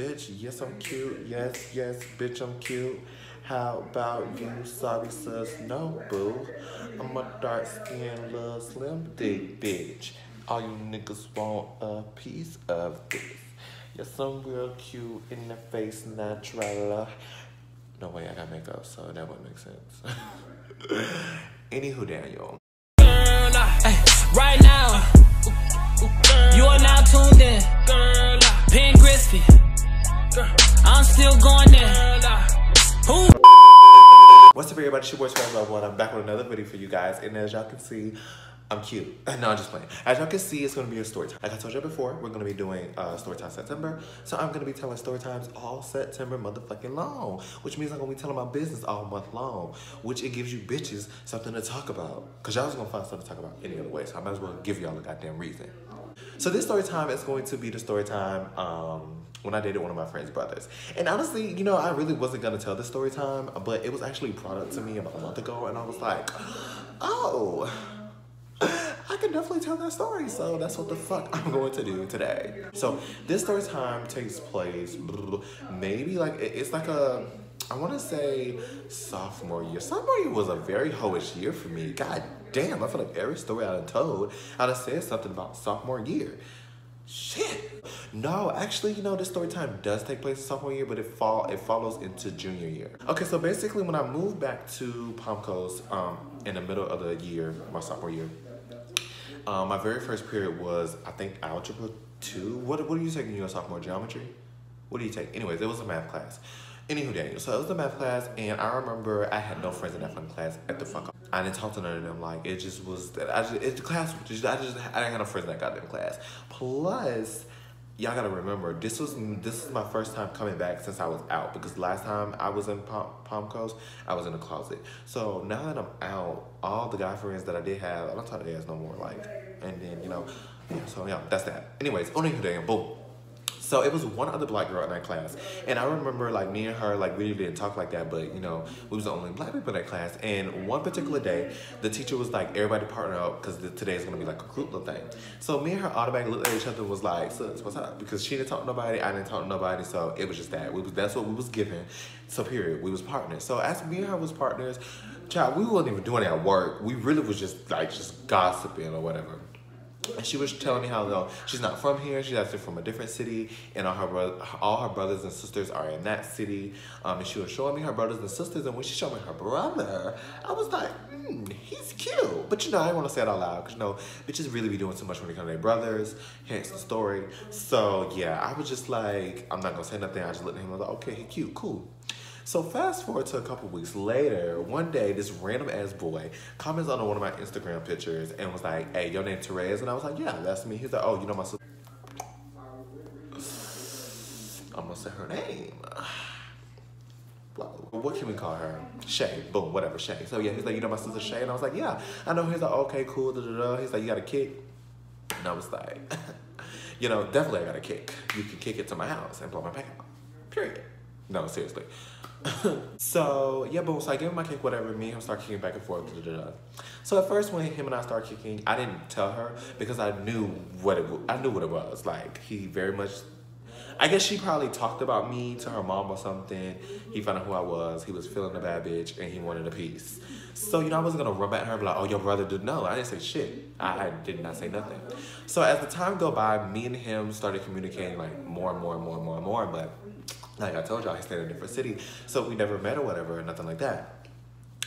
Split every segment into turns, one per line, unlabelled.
Bitch, yes, I'm cute. Yes, yes, bitch, I'm cute. How about you? Sorry, sus, no, boo. I'm a dark-skinned, little slim, thick bitch. All you niggas want a piece of this. Yes, I'm real cute in the face, natural. No way, I got makeup, so that wouldn't make sense. Anywho, Daniel.
Right now, you are now tuned in. Pen Crispy, I'm still going there.
What's up, everybody? It's your boy Storytime. I'm back with another video for you guys, and as y'all can see, I'm cute. No, I'm just playing. As y'all can see, it's gonna be a story time. Like I told you before, we're gonna be doing story time September. So I'm gonna be telling story times all September motherfucking long, which means I'm gonna be telling my business all month long, which it gives you bitches something to talk about. Cause y'all was gonna find something to talk about any other way, so I might as well give y'all a goddamn reason. So this story time is going to be the story time when I dated one of my friend's brothers. And honestly, you know, I really wasn't gonna tell this story time, but it was actually brought up to me about a month ago, and I was like, oh, I can definitely tell that story, so that's what the fuck I'm going to do today. So this story time takes place maybe like, it's like a, I want to say sophomore year. Sophomore year was a very hoish year for me. God damn, I feel like every story I done told, I done said something about sophomore year. Shit. No, actually, you know, this story time does take place in sophomore year, but it follows into junior year. Okay, so basically when I moved back to Palm Coast in the middle of the year, my sophomore year, my very first period was, I think, Algebra 2. What are you taking in your sophomore, geometry? What do you take? Anyways, it was a math class. Anywho, Daniel, so it was a math class, and I remember I had no friends in that fucking class at the fuck. I didn't talk to none of them. Like, it just was, I didn't have no friends in that goddamn class. Plus, y'all gotta remember, this is my first time coming back since I was out, because last time I was in Palm Coast, I was in the closet. So now that I'm out, all the guy friends that I did have, I don't talk to their ass no more, like, and then, you know, yeah, so yeah, that's that. Anyways, only damn, boom. So it was one other black girl in that class, and I remember like me and her like really didn't talk like that, but you know, we was the only black people in that class. And one particular day, the teacher was like, everybody partner up because today is gonna be like a group little thing. So me and her automatically looked at each other and was like, sis, what's up? Because she didn't talk to nobody, I didn't talk to nobody, so it was just that. That's what we was given. So period, we was partners. So as me and her was partners, child, we wasn't even doing that work. We really was just gossiping or whatever. And she was telling me how though she's not from here, she's actually from a different city, and all her brothers and sisters are in that city. And she was showing me her brothers and sisters, and when she showed me her brother, I was like, he's cute. But you know, I didn't want to say it out loud, because you know, bitches really be doing too much when it comes to their brothers, hence the story. So yeah, I was just like, I'm not gonna say nothing. I just looked at him and was like, okay, he cute, cool. So fast forward to a couple weeks later, one day this random ass boy comments on one of my Instagram pictures and was like, hey, your name Therese? And I was like, yeah, that's me. He's like, oh, you know my sister? I'm gonna say her name. Whoa. What can we call her? Shay. Boom, whatever, Shay. So yeah, he's like, you know my sister Shay? And I was like, yeah, I know. He's like, okay, cool, da da da. He's like, you got a kick? And I was like, you know, definitely I got a kick. You can kick it to my house and blow my back out. Period. No, seriously. So yeah, boom. So I gave him my kick, whatever. Me and him start kicking back and forth. Da, da, da. So at first, when him and I started kicking, I didn't tell her because I knew what it was. Like, he very much, I guess she probably talked about me to her mom or something. He found out who I was. He was feeling a bad bitch and he wanted a piece. So, you know, I wasn't gonna run back at her and be like, oh, your brother did no. I didn't say shit. I did not say nothing. So as the time go by, me and him started communicating like more and more, but like I told y'all, he stayed in a different city, so we never met or whatever, or nothing like that.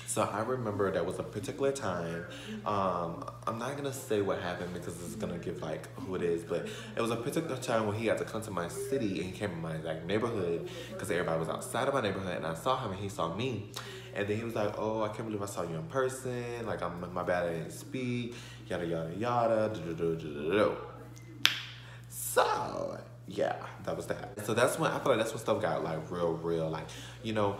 So I remember there was a particular time, I'm not gonna say what happened because it's gonna give like who it is, but it was a particular time when he had to come to my city and he came in my like neighborhood because everybody was outside of my neighborhood, and I saw him and he saw me. And then he was like, oh, I can't believe I saw you in person, like my bad I didn't speak, yada yada yada, So yeah, that was that. So that's when I feel like that's when stuff got like real, like, you know,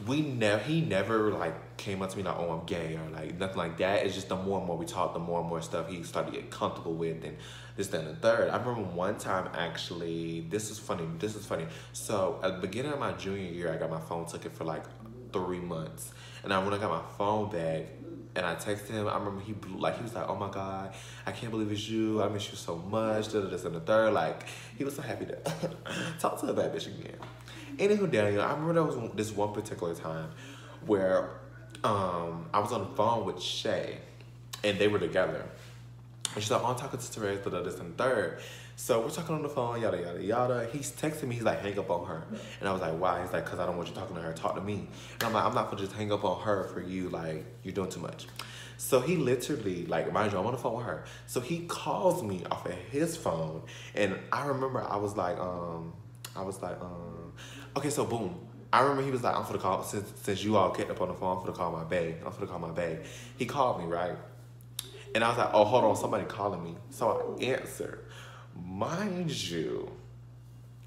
he never like came up to me like, oh, I'm gay or like nothing like that. It's just the more and more we talked, the more and more stuff he started to get comfortable with, and this, that, and the third. I remember one time actually, this is funny. So at the beginning of my junior year, I got my phone taken for like 3 months. And when I got my phone back, and I texted him. I remember he was like, oh my God, I can't believe it's you. I miss you so much. This and the third. Like, he was so happy to talk to a bad bitch again. Anywho, Daniel, I remember there was this one particular time where I was on the phone with Shay, and they were together. And she's like, oh, I'm talking to Therese, this and the third. So we're talking on the phone, yada, yada, yada. He's texting me. He's like, hang up on her. And I was like, why? He's like, because I don't want you talking to her. Talk to me. And I'm like, I'm not going to just hang up on her for you. Like, you're doing too much. So he literally, like, mind you, I'm on the phone with her. So he calls me off of his phone. And I remember I was like, okay, so boom. I remember he was like, I'm for the call, since you all kept up on the phone, I'm for the call my bae. He called me, right? And I was like, oh, hold on, somebody calling me. So I answered. Mind you,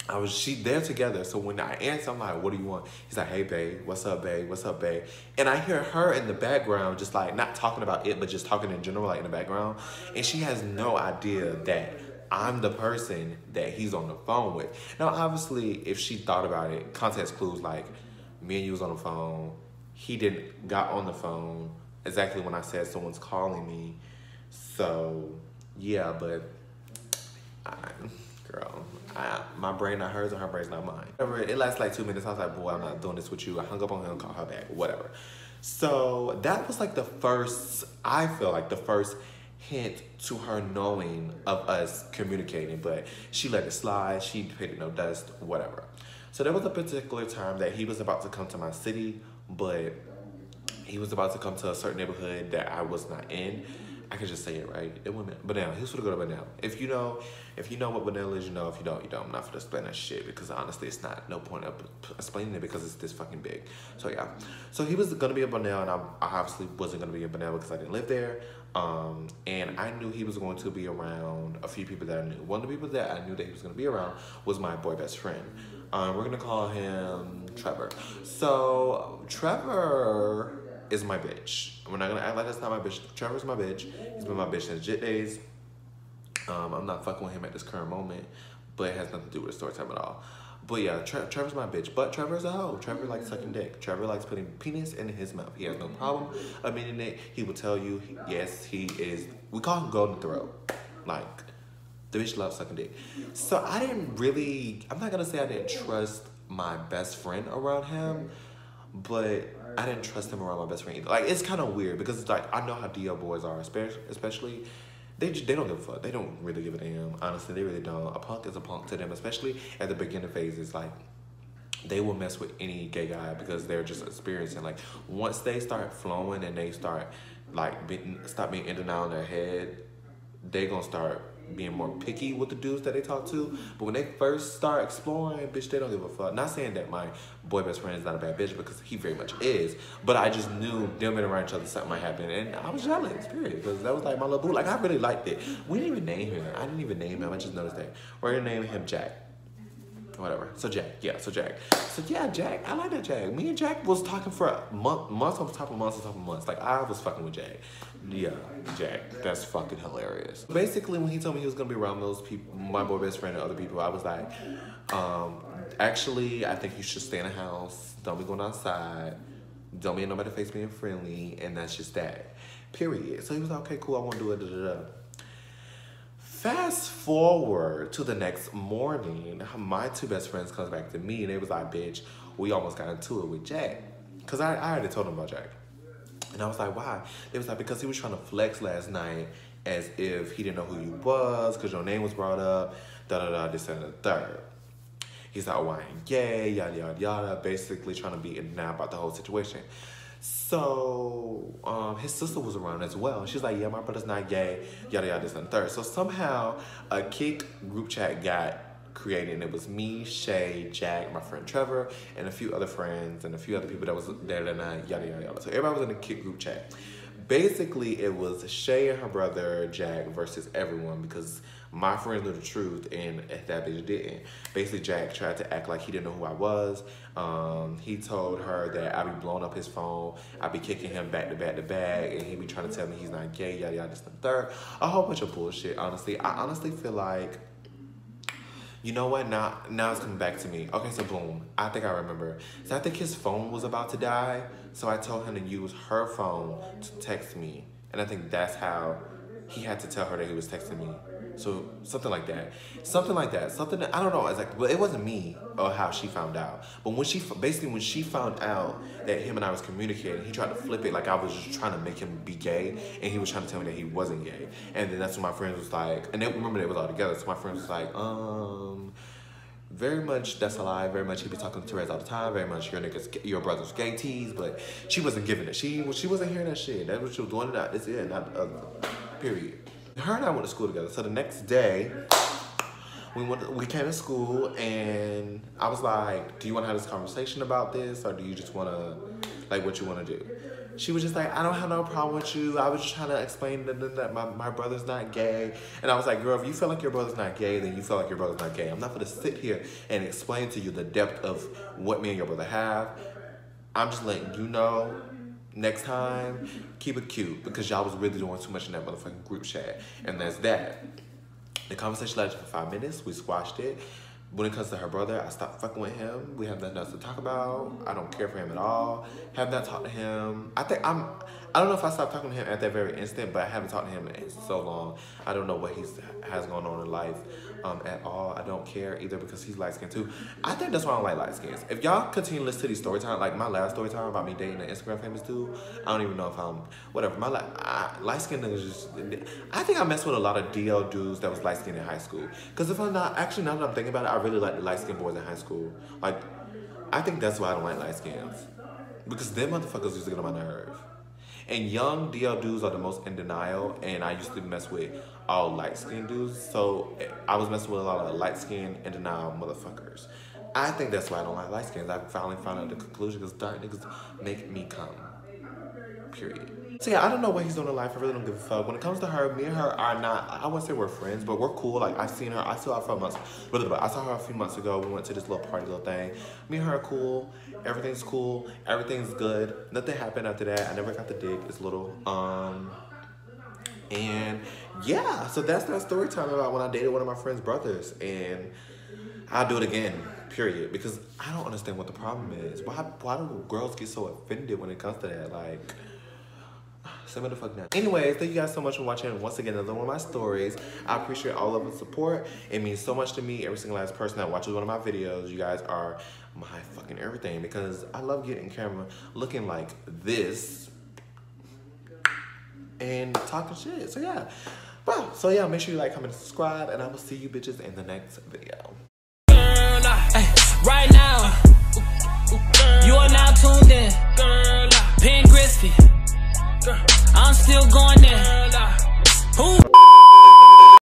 they're together. So when I answer, I'm like, what do you want? He's like, hey, babe, what's up, babe? What's up, babe? And I hear her in the background, just like, not talking about it, but just talking in general, like in the background. And she has no idea that I'm the person that he's on the phone with. Now, obviously, if she thought about it, context clues, like, me and you was on the phone. He got on the phone exactly when I said someone's calling me. So, yeah, but my brain not hers and her brain's not mine. It lasted like 2 minutes. I was like, boy, I'm not doing this with you. I hung up on him, called her back, whatever. So that was like I feel like the first hint to her knowing of us communicating, but she let it slide. She paid it no dust, whatever. So there was a particular time that he was about to come to my city, but he was about to come to a certain neighborhood that I was not in. I can just say it, right? It went Banana. He was gonna go to Banana. If you know what Banana is, you know. If you don't, you don't. I'm not gonna explain that shit because honestly, it's not no point of explaining it because it's this fucking big. So yeah. So he was gonna be in Banana, and I obviously wasn't gonna be in Banana because I didn't live there. And I knew he was going to be around a few people that I knew. One of the people that I knew that he was gonna be around was my boy best friend. We're gonna call him Trevor. So Trevor is my bitch. We're not gonna act like that's not my bitch. Trevor's my bitch. He's been my bitch since Jit days. I'm not fucking with him at this current moment, but it has nothing to do with the story time at all. But yeah, Trevor's my bitch. But Trevor's a hoe. Trevor likes sucking dick. Trevor likes putting penis in his mouth. He has no problem admitting it. He will tell you, yes, he is. We call him Golden Throat. Like, the bitch loves sucking dick. So I'm not gonna say I didn't trust my best friend around him, but I didn't trust him around my best friend either. Like, it's kind of weird because it's like, I know how DL boys are, especially, they don't give a fuck. They don't really give a damn. Honestly, they really don't. A punk is a punk to them, especially at the beginning phases. Like, they will mess with any gay guy because they're just experiencing. Like, once they start flowing and they start, like, stop being in and out in their head, they gonna start being more picky with the dudes that they talk to. But when they first start exploring, bitch, they don't give a fuck. Not saying that my boy best friend is not a bad bitch, because he very much is, but I just knew them being around each other, something might happen, and I was jealous, period, because that was like my little boo. Like, I really liked it. We didn't even name him. I didn't even name him. I just noticed that. We're gonna name him Jack. Whatever. So Jack. Yeah, so Jack. So yeah, Jack. I like that Jack. Me and Jack was talking for months on top of months on top of months. Like, I was fucking with Jack. Yeah, Jack. That's fucking hilarious. Basically, when he told me he was gonna be around those people, my boy best friend and other people, I was like, actually, I think you should stay in the house. Don't be going outside. Don't be in nobody's face being friendly. And that's just that. Period. So he was like, okay, cool, I won't do it. Da, da, da. Fast forward to the next morning, my two best friends comes back to me and they was like, bitch, we almost got into it with Jack. Because I already told them about Jack. And I was like, why? They was like, because he was trying to flex last night as if he didn't know who you was, because your name was brought up, da-da-da, this and the third. He's like, oh, I ain't gay, yada, yada, yada, basically trying to be in and out about the whole situation. So, his sister was around as well. She's like, yeah, my brother's not gay, yada, yada, this and the third. So somehow a kick group chat got created, and it was me, Shay, Jack, my friend Trevor, and a few other friends, and a few other people that was there that night, yada, yada, yada. So everybody was in a kick group chat. Basically, it was Shay and her brother, Jack, versus everyone, because my friend knew the truth, and that bitch didn't. Basically, Jack tried to act like he didn't know who I was. He told her that I'd be blowing up his phone, I'd be kicking him back to back to back, and he'd be trying to tell me he's not gay, yada, yada, this and the third. A whole bunch of bullshit, honestly. I honestly feel like You know what? Now it's coming back to me. Okay, so boom. I think I remember. So I think his phone was about to die. So I told him to use her phone to text me. And I think that's how he had to tell her that he was texting me. So something like that. Something like that. Something that, I don't know. It's like, well, it wasn't me or how she found out. But when she found out that him and I was communicating, he tried to flip it like I was just trying to make him be gay, and he was trying to tell me that he wasn't gay. And then that's when my friends was like, and they remember they was all together. So my friends was like, very much that's a lie. Very much he be talking to Therese all the time. Very much your brother's gay tease, but she wasn't giving it. She wasn't hearing that shit. That's what she was doing. That's it. Not the other. Period. Her and I went to school together. So the next day, we came to school, and I was like, do you want to have this conversation about this, or do you just want to, like, what you want to do? She was just like, I don't have no problem with you. I was just trying to explain that my brother's not gay. And I was like, girl, if you feel like your brother's not gay, then you feel like your brother's not gay. I'm not going to sit here and explain to you the depth of what me and your brother have. I'm just letting you know. Next time, keep it cute, because y'all was really doing too much in that motherfucking group chat. And that's that. The conversation lasted for 5 minutes. We squashed it. When it comes to her brother, I stopped fucking with him. We have nothing else to talk about. I don't care for him at all. Have not talked to him. I don't know if I stopped talking to him at that very instant, but I haven't talked to him in so long. I don't know what he has going on in life at all. I don't care either, because he's light skinned too. I think that's why I don't like light skins. If y'all continue to listen to these story time, like my last story time about me dating an Instagram famous dude, I don't even know if I'm whatever. My light skinned niggas just. I think I messed with a lot of DL dudes that was light skinned in high school. Because if I'm not actually, now that I'm thinking about it, I really like the light skinned boys in high school. Like, I think that's why I don't like light skins, because them motherfuckers used to get on my nerve. And young DL dudes are the most in denial, and I used to mess with all light-skinned dudes, so I was messing with a lot of light-skinned, in denial motherfuckers. I think that's why I don't like light skins. I finally found out the conclusion, because dark niggas make me come. Period. So yeah, I don't know what he's doing in life. I really don't give a fuck. When it comes to her, me and her are not, I wouldn't say we're friends, but we're cool. Like, I've seen her, I saw her for months. I saw her a few months ago. We went to this little party, little thing. Me and her are cool. Everything's cool. Everything's good. Nothing happened after that. I never got the dick. It's little. And yeah, so that's that story time about when I dated one of my friend's brothers. And I'll do it again, period. Because I don't understand what the problem is. Why do girls get so offended when it comes to that? Like, simmer the fuck down. Anyways, thank you guys so much for watching once again another one of my stories. I appreciate all of the support. It means so much to me, every single last person that watches one of my videos. You guys are my fucking everything, because I love getting camera looking like this and talking shit. So yeah. Well, so yeah, make sure you like, comment, and subscribe, and I will see you bitches in the next video.
Right now, you are now tuned in. Pen Griffey. I'm still going there. Who?